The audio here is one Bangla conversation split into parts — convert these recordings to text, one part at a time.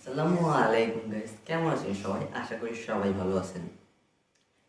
আসসালামু আলাইকুম গাইস, কেমন আছেন সবাই? আশা করি সবাই ভালো আছেন।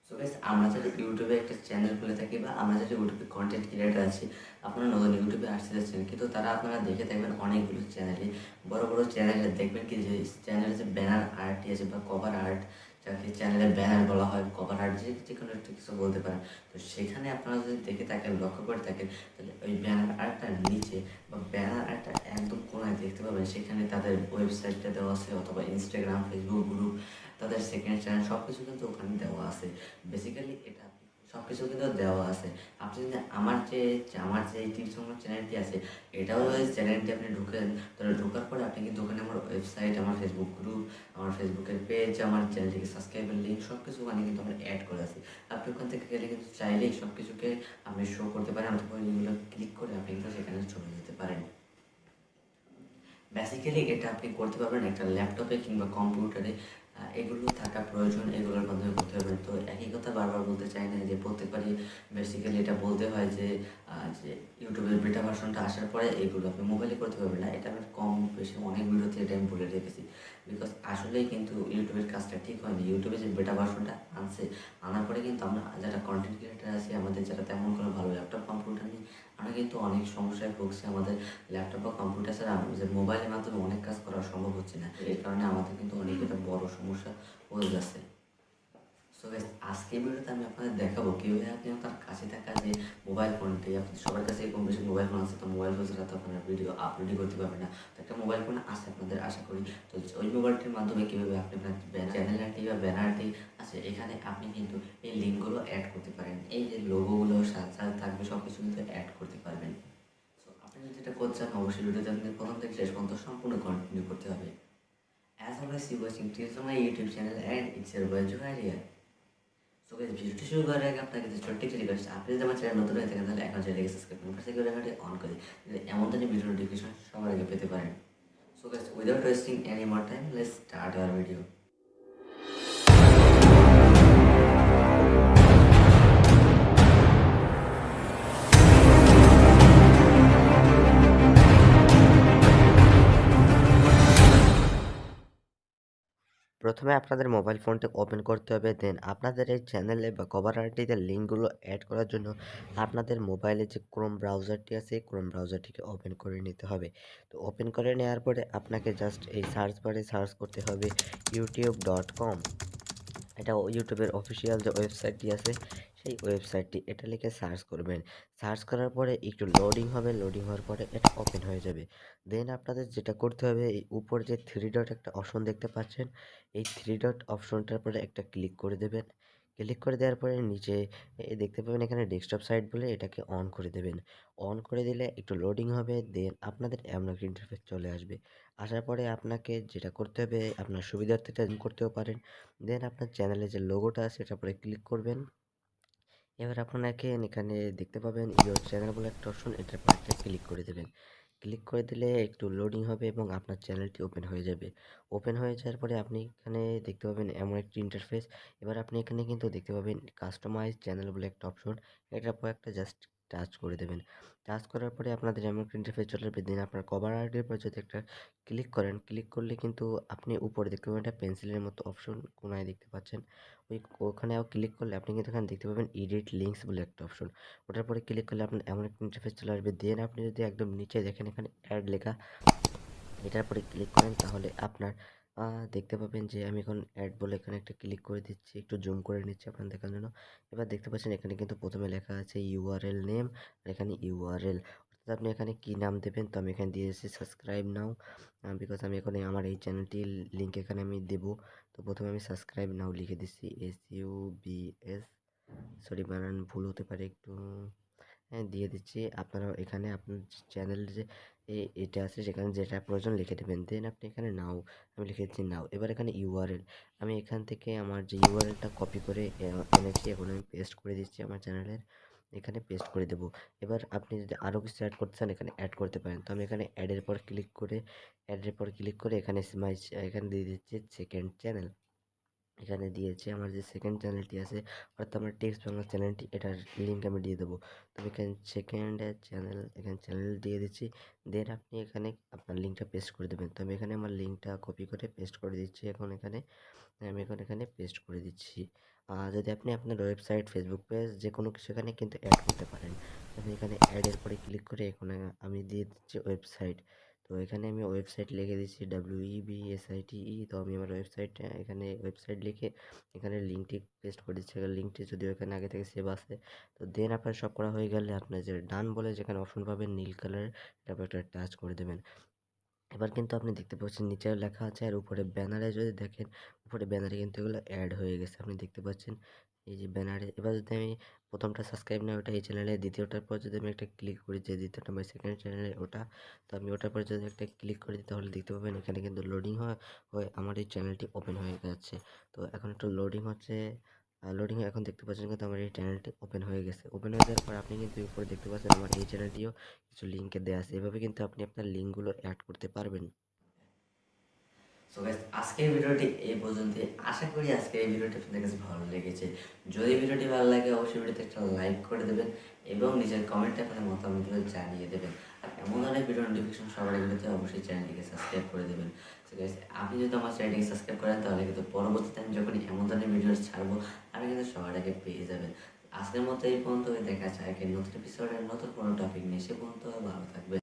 সো গাইস, আমরা যারা ইউটিউবে একটা চ্যানেল খুলে থাকি বা আমরা যারা ইউটিউবে কন্টেন্ট ক্রিয়েটার আছি, আপনারা নতুন ইউটিউবে আসতে যাচ্ছেন, কিন্তু তারা আপনারা দেখে থাকবেন অনেকগুলো চ্যানেলে, বড় বড় চ্যানেলে দেখবেন কি যে চ্যানেলে যে ব্যানার আর্টটি আছে বা কভার আর্ট, যাকে চ্যানেলের ব্যানার বলা হয়, কভার আর্ট যে কোনো একটা কিছু বলতে পারেন। তো সেখানে আপনারা যদি দেখে থাকেন, লক্ষ্য করে থাকেন, তাহলে ওই ব্যানার আর্টটার নিচে বা ব্যানার আর্টটা একদম কোনায় দেখতে পাবেন, সেখানে তাদের ওয়েবসাইটটা দেওয়া আছে, অথবা ইনস্টাগ্রাম, ফেসবুক গ্রুপ, তাদের সেকেন্ড চ্যানেল সব কিছু কিন্তু ওখানে দেওয়া আছে। বেসিক্যালি এটা সব কিছু কিন্তু দেওয়া আছে। আপনি যদি আমার যে টিপস আমার চ্যানেলটি আছে, এটাও ওই চ্যানেলটি আপনি ঢুকেন, তাহলে ঢোকার পরে আপনি কিন্তু ওখানে আমার ওয়েবসাইট, আমার ফেসবুক গ্রুপ, আমার ফেসবুকের পেজ, আমার চ্যানেলটিকে সাবস্ক্রাইবের লিঙ্ক সব কিছু ওখানে কিন্তু আমরা অ্যাড করে আছি। আপনি ওখান থেকে গেলে কিন্তু চাইলেই সব কিছুকে আপনি শো করতে পারেন, অথবা ওইগুলো ক্লিক করে আপনি কিন্তু সেখানে চলে যেতে পারেন। বেসিক্যালি এটা আপনি করতে পারবেন একটা ল্যাপটপে কিংবা কম্পিউটারে। এগুলো থাকা প্রয়োজন, এগুলোর মাধ্যমে করতে পারবেন। তো একই কথা বারবার বলতে চাই না যে প্রত্যেকবারই বেসিক্যালি এটা বলতে হয় যে যে ইউটিউবের বেটা ভার্সনটা আসার পরে এগুলো আপনি মোবাইলে করতে পারবেন না। এটা আমি কম বেশি অনেক ভিডিওতে এটা আমি বলে রেখেছি, বিকজ আসলেই কিন্তু ইউটিউবের কাজটা ঠিক হয়নি। ইউটিউবে যে বেটা ভার্সনটা আনার পরে কিন্তু আমরা যারা কন্টেন্ট ক্রিয়েটার আছি, আমাদের যারা তেমন কোনো ভালো ল্যাপটপ কম্পিউটার নেই, আমরা কিন্তু অনেক সমস্যায় ভুগছি। আমাদের ল্যাপটপ বা কম্পিউটার ছাড়া যে মোবাইলের মাধ্যমে অনেক কাজ করা সম্ভব হচ্ছে না, এই কারণে আমাদের কিন্তু অনেক একটা বড় সমস্যা হয়ে যাচ্ছে। সো গাইস, আজকে ভিডিওতে আমি আপনাদের দেখাবো কীভাবে আপনি আপনার কাছে থাকা যে মোবাইল ফোনটি, আপনাদের সবার কাছে কম বেশি মোবাইল ফোন আছে, তো মোবাইল ফোন ছাড়া তো আপনারা ভিডিও আপলোডই করতে পারবেন না। তো একটা মোবাইল ফোন আছে আপনাদের, আশা করি। তো ওই মোবাইলটির মাধ্যমে কীভাবে আপনি আপনার চ্যানেলটি বা ব্যানারটি আছে, এখানে আপনি কিন্তু এই লিঙ্কগুলো অ্যাড করতে পারেন। এই যে লোগোগুলো সাথে সাথে থাকবে, সব কিছু কিন্তু অ্যাড করতে পারবেন। সো আপনি যদি এটা করতে চান, অবশ্যই ভিডিওতে আপনি প্রথম থেকে শেষ পর্যন্ত সম্পূর্ণ কন্টিনিউ করতে হবে। As always, you watching tips on my YouTube channel and it's your boy Zuhayer. So guys, ভিডিওটি শুরু করার আগে আপনাকে যে ছোট্ট একটি রিকোয়েস্ট, আপনি যদি আমার চ্যানেল নতুন হয়ে থাকেন, তাহলে এখন চ্যানেলকে সাবস্ক্রাইব করুন, পাশে ঘন্টাটি অন করে দিন, এমন ধরনের ভিডিও নোটিফিকেশন সবার আগে পেতে পারেন। So guys, without wasting any more time, let's start our video. প্রথমে আপনাদের মোবাইল ফোনটা ওপেন করতে হবে। দেন আপনাদের এই চ্যানেলে বা কভার আর্টিতে লিঙ্কগুলো অ্যাড করার জন্য আপনাদের মোবাইলে যে ক্রোম ব্রাউজারটি আছে, ক্রোম ব্রাউজারটিকে ওপেন করে নিতে হবে। তো ওপেন করে নেওয়ার পরে আপনাকে জাস্ট এই সার্চ বারে সার্চ করতে হবে youtube.com। এটা ইউটিউবের অফিসিয়াল যে ওয়েবসাইটটি আছে, সেই ওয়েবসাইটটি এটা লিখে সার্চ করবেন। সার্চ করার পরে একটু লোডিং হবে, লোডিং হওয়ার পরে এটা ওপেন হয়ে যাবে। দেন আপনাদের যেটা করতে হবে, এই উপর যে থ্রি ডট একটা অপশন দেখতে পাচ্ছেন, এই থ্রি ডট অপশনটার পরে একটা ক্লিক করে দেবেন। ক্লিক করে দেওয়ার পরে নিচে দেখতে পাবেন এখানে ডেস্কটপ সাইট বলে, এটাকে অন করে দেবেন। অন করে দিলে একটু লোডিং হবে, দেন আপনাদের এমন একটা ইন্টারফেস চলে আসবে। আসার পরে আপনাকে যেটা করতে হবে, আপনার সুবিধার্থে এটা করতেও পারেন। দেন আপনার চ্যানেলে যে লোগোটা আছে এটার উপরে ক্লিক করবেন। এবার আপনাকে এখানে দেখতে পাবেন ইওর চ্যানেল বলে একটা অপশন, এটার উপর একটা ক্লিক করে দেবেন। ক্লিক করে দিলে একটু লোডিং হবে এবং আপনার চ্যানেলটি ওপেন হয়ে যাবে। ওপেন হয়ে যাওয়ার পরে আপনি এখানে দেখতে পাবেন এমন একটি ইন্টারফেস। এবার আপনি এখানে কিন্তু দেখতে পাবেন কাস্টমাইজ চ্যানেল বলে একটা অপশন, এটার উপর একটা জাস্ট টাচ করে দেবেন। টাচ করার পরে আপনাদের এমন একটা ইন্টারফেস চলে আসবে। দিন আপনার কভার আর্টের উপর যদি একটা ক্লিক করেন, ক্লিক করলে কিন্তু আপনি উপরে দেখতে পাবেন একটা পেন্সিলের মতো অপশন কোনায় দেখতে পাচ্ছেন। ওখানেও ক্লিক করলে আপনি কিন্তু এখানে দেখতে পাবেন এডিট লিঙ্কস বলে একটা অপশন। ওটার পরে ক্লিক করলে আপনার এমন একটা ইন্টারফেস চলে আসবে। দেন আপনি যদি একদম নিচে দেখেন এখানে অ্যাড লেখা, এটার পরে ক্লিক করেন, তাহলে আপনার দেখতে পাবেন যে আমি এখন অ্যাড বলে এখানে একটা ক্লিক করে দিচ্ছি, একটু জুম করে নিচ্ছি আপনার দেখার জন্য। এবার দেখতে পাচ্ছেন এখানে কিন্তু প্রথমে লেখা আছে ইউআরএল নেম, আর এখানে ইউআরএল, অর্থাৎ আপনি এখানে কি নাম দেবেন। তো আমি এখানে দিয়েছি সাবস্ক্রাইব নাও, বিকজ আমি এখানে আমার এই চ্যানেলটির লিঙ্ক এখানে আমি দেবো। তো প্রথমে আমি সাবস্ক্রাইব নাও লিখে দিচ্ছি, SUBS, সরি বানান ভুল হতে পারে একটু, হ্যাঁ দিয়ে দিচ্ছি। আপনারাও এখানে আপনার চ্যানেল যে এটা আছে সেখানে যেটা প্রয়োজন লিখে দেবেন। দেন আপনি এখানে নাও, আমি লিখে দিচ্ছি নাও। এবার এখানে ইউআরএল, আমি এখান থেকে আমার যে ইউআরএলটা কপি করে এনেছি, এখন আমি পেস্ট করে দিচ্ছি আমার চ্যানেলের, এখানে পেস্ট করে দেবো। এবার আপনি যদি আরও কিছু অ্যাড করতে চান এখানে অ্যাড করতে পারেন। তো আমি এখানে অ্যাডের পর ক্লিক করে এখানে এখানে দিয়ে দিচ্ছি সেকেন্ড চ্যানেল। এখানে দিয়েছি আমার যে সেকেন্ড চ্যানেলটি আছে অর্থাৎ আমার টেক্সট বাংলা চ্যানেলটি, এটার লিঙ্ক আমি দিয়ে দেবো। তো এখানে সেকেন্ড চ্যানেল, এখানে চ্যানেল দিয়ে দিচ্ছি। দেন আপনি এখানে আপনার লিঙ্কটা পেস্ট করে দেবেন। তো আমি এখানে আমার লিঙ্কটা কপি করে পেস্ট করে দিচ্ছি। আমি এখন এখানে পেস্ট করে দিচ্ছি। যদি আপনি আপনার ওয়েবসাইট, ফেসবুক পেজ যে কোনো কিছু এখানে কিন্তু অ্যাড করতে পারেন। তো আমি এখানে অ্যাডের পরে ক্লিক করে এখানে আমি দিয়ে দিচ্ছি ওয়েবসাইট। তো এখানে আমি ওয়েবসাইট লিখে দিচ্ছি WEBSITE। তো আমি আমার এখানে ওয়েবসাইট লিখে এখানে লিঙ্কটি পেস্ট করে দিচ্ছি। লিঙ্কটি যদিও এখানে আগে থেকে সেভ আছে। তো দেন আপনার সব করা হয়ে গেলে আপনার যে ডান বলে যেখানে অপশন পাবেন নীল কালারের, তারপর একটা টাচ করে দেবেন। এবার কিন্তু আপনি দেখতে পাচ্ছেন নিচেও লেখা আছে, আর উপরে ব্যানারে যদি দেখেন, উপরে ব্যানারে কিন্তু এগুলো অ্যাড হয়ে গেছে, আপনি দেখতে পাচ্ছেন এই যে ব্যানারে। এবার যদি আমি প্রথমটা সাবস্ক্রাইব না ওটা এই চ্যানেলে, দ্বিতীয়টার পর যদি আমি একটা ক্লিক করি যে দ্বিতীয়টা আমার সেকেন্ড চ্যানেলে ওটা, তো আমি ওটার পর যদি একটা ক্লিক করি তাহলে দেখতে পাবেন এখানে কিন্তু লোডিং হয়ে আমার এই চ্যানেলটি ওপেন হয়ে যাচ্ছে। তো এখন একটু লোডিং হচ্ছে, লোডিং এখন দেখতে পাচ্ছেন কিন্তু আমার এই চ্যানেলটি ওপেন হয়ে গেছে। ওপেন হয়ে যাওয়ার পর আপনি কিন্তু উপরে দেখতে পাচ্ছেন আমার এই চ্যানেলটিও কিছু লিঙ্কে দেওয়া আছে। এভাবে কিন্তু আপনি আপনার লিঙ্কগুলো অ্যাড করতে পারবেন। সো গাইস, আজকের ভিডিওটি এই পর্যন্তই। আশা করি আজকের এই ভিডিওটি আপনাদের কাছে ভালো লেগেছে। যদি ভিডিওটি ভালো লাগে অবশ্যই ভিডিওতে একটা লাইক করে দেবেন এবং নিজের কমেন্টে আপনার মতামতগুলো জানিয়ে দেবেন। আর এমন ধরনের ভিডিও নোটিফিকেশন সবার আগে পেতে অবশ্যই চ্যানেলটিকে সাবস্ক্রাইব করে দেবেন। সো গাইস, আপনি যদি আমার চ্যানেলটিকে সাবস্ক্রাইব করেন তাহলে কিন্তু পরবর্তীতে আমি যখনই এমন ধরনের ভিডিও ছাড়বো আপনি কিন্তু সবার আগে পেয়ে যাবেন। আজকের মতো এই পর্যন্ত, দেখা যায় নতুন এপিসোডের নতুন কোনো টপিক নিয়ে। সে পর্যন্ত ভালো থাকবেন।